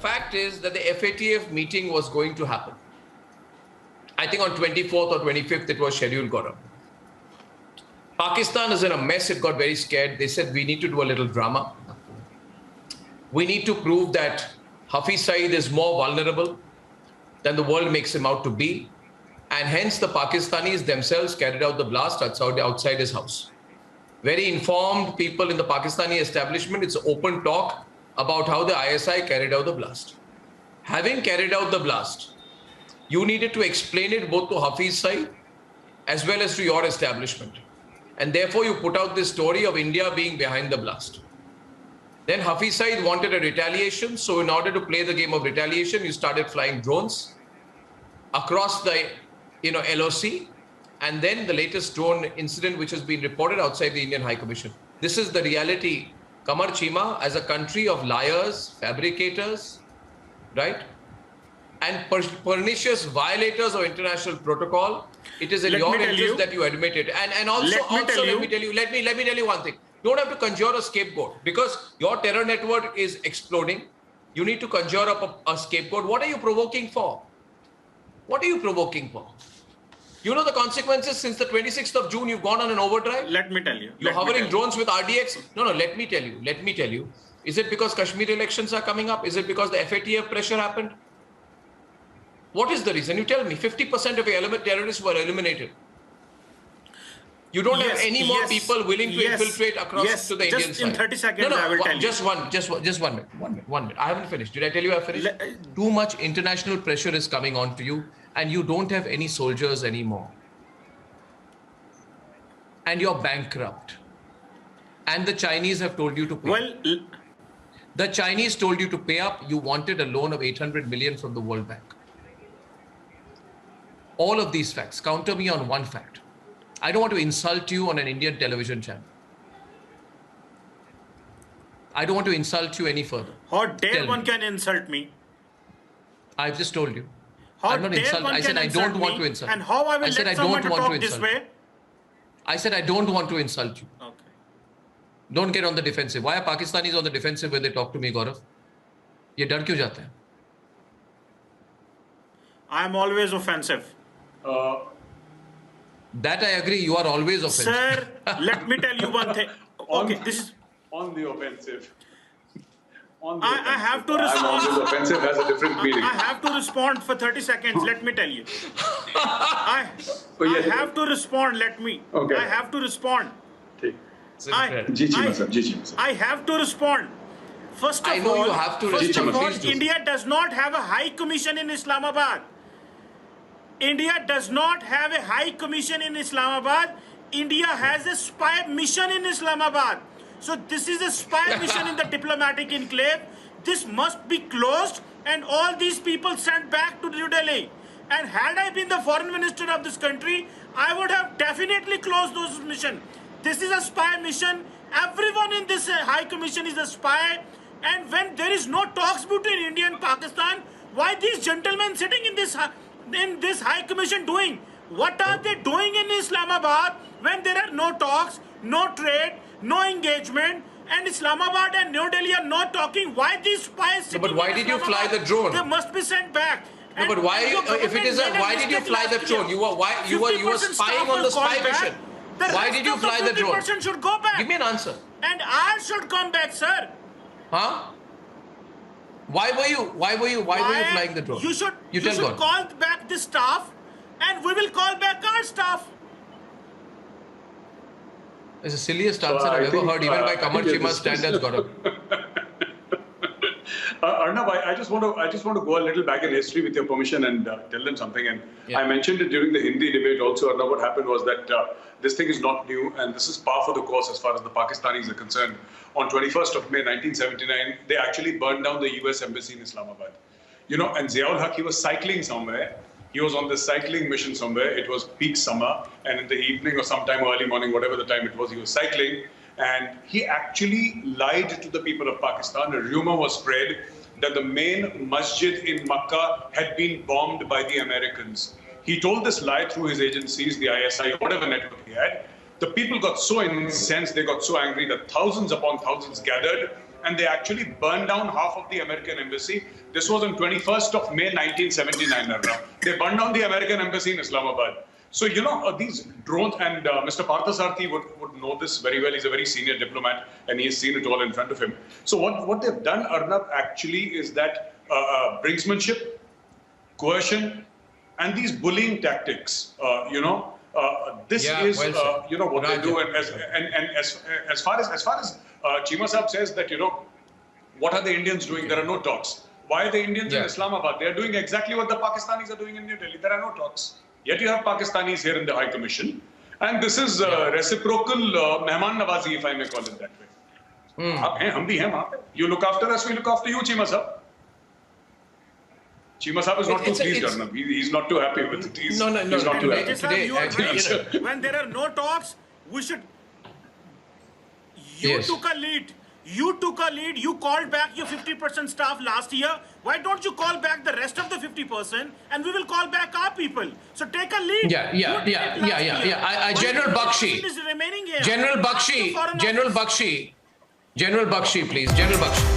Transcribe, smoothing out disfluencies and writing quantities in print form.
fact is that the FATF meeting was going to happen. I think on 24th or 25th it was scheduled, Gaurav. Pakistan is in a mess. It got very scared. They said, we need to do a little drama. We need to prove that Hafiz Saeed is more vulnerable than the world makes him out to be. And hence the Pakistanis themselves carried out the blast outside his house. Very informed people in the Pakistani establishment. It's open talk about how the ISI carried out the blast. Having carried out the blast, you needed to explain it both to Hafiz Saeed as well as to your establishment. And therefore you put out this story of India being behind the blast. Then Hafiz Saeed wanted a retaliation. So in order to play the game of retaliation, you started flying drones across the LOC. And then the latest drone incident, which has been reported outside the Indian High Commission. This is the reality. Qamar Chima, as a country of liars, fabricators, right? And pernicious violators of international protocol, it is in your interest that you admit it. And also, let me tell you one thing. You don't have to conjure a scapegoat because your terror network is exploding. You need to conjure up a scapegoat. What are you provoking for? What are you provoking for? You know the consequences. Since the 26th of June, you've gone on an overdrive. Let me tell you. You're hovering drones with RDX. No, let me tell you. Let me tell you. Is it because Kashmir elections are coming up? Is it because the FATF pressure happened? What is the reason? You tell me. 50% of your terrorists were eliminated. You don't have any more people willing to infiltrate across to the Indian side. Just in 30 seconds, I will tell you. Just one minute. I haven't finished. Did I tell you I finished? Too much international pressure is coming on to you, and you don't have any soldiers anymore. And you're bankrupt. And the Chinese have told you to pay up. The Chinese told you to pay up. You wanted a loan of 800 million from the World Bank. All of these facts. Counter me on one fact. I don't want to insult you on an Indian television channel. I don't want to insult you any further. How dare one can insult me? I've just told you. I'm not insulting. I said I don't want to insult. And how I will let someone to talk this way? I said I don't want to insult you. Okay. Don't get on the defensive. Why are Pakistanis on the defensive when they talk to me, Gaurav? ये डर क्यों जाते हैं? I am always offensive. That I agree. You are always offensive. Sir, let me tell you one thing. Okay, this is on the offensive. I have to respond. I'm always offensive has a different meaning. I have to respond for 30 seconds. Let me tell you. I have to respond. Let me. Okay. I have to respond. I have to respond. First of all, India does not have a high commission in Islamabad. India does not have a high commission in Islamabad. India has a spy mission in Islamabad. So this is a spy mission in the diplomatic enclave. This must be closed and all these people sent back to New Delhi. And had I been the foreign minister of this country, I would have definitely closed those missions. This is a spy mission. Everyone in this high commission is a spy. And when there is no talks between India and Pakistan, why these gentlemen sitting in this high commission doing? What are they doing in Islamabad when there are no talks, no trade, no engagement, and Islamabad and New Delhi are not talking? Why these spies sitting But why did you fly the drone? They must be sent back. No, but why, if it is why did you fly the drone? You were spying on the spy mission. Why did you fly the drone? 50% should go back. Give me an answer. And I should come back, sir. Huh? Why were you flying the drone? You should call back the staff, and we will call back our staff. It's the silliest answer I've ever heard, even by Qamar Chima's standards, Gaurav. Arnab, I just want to go a little back in history with your permission and tell them something. And I mentioned it during the Hindi debate also. Arnab, what happened was that this thing is not new, and this is par for the course as far as the Pakistanis are concerned. On 21st of May 1979, they actually burned down the US embassy in Islamabad. You know, and Ziaul Haq, he was cycling somewhere. He was on this cycling mission somewhere. It was peak summer, and in the evening or sometime early morning, whatever the time it was, he was cycling. And he actually lied to the people of Pakistan. A rumor was spread that the main masjid in Makkah had been bombed by the Americans. He told this lie through his agencies, the ISI, whatever network he had. The people got so incensed, they got so angry that thousands upon thousands gathered and they actually burned down half of the American embassy. This was on 21st of May 1979, Arnab. They burned down the American embassy in Islamabad. So, you know, these drones, and Mr. Parthasarathy would know this very well. He's a very senior diplomat, and he's seen it all in front of him. So what they've done, Arnab, actually is that brinksmanship, coercion, and these bullying tactics, this is, what they do. And as far as Cheema Saab says that, what are the Indians doing? There are no talks. Why are the Indians in Islamabad? They are doing exactly what the Pakistanis are doing in New Delhi. There are no talks. Yet you have Pakistanis here in the High Commission. And this is reciprocal mehman nawazi, if I may call it that way. You look after us, we look after you, Cheema Saab. Cheema Saab is not too pleased, Arnab. He's not too happy with it. He's not too happy. Today, when there are no talks, we should... You took a lead. You took a lead. You called back your 50% staff last year. Why don't you call back the rest of the 50% and we will call back our people? So take a lead. General Bakshi. General Bakshi, please. General Bakshi.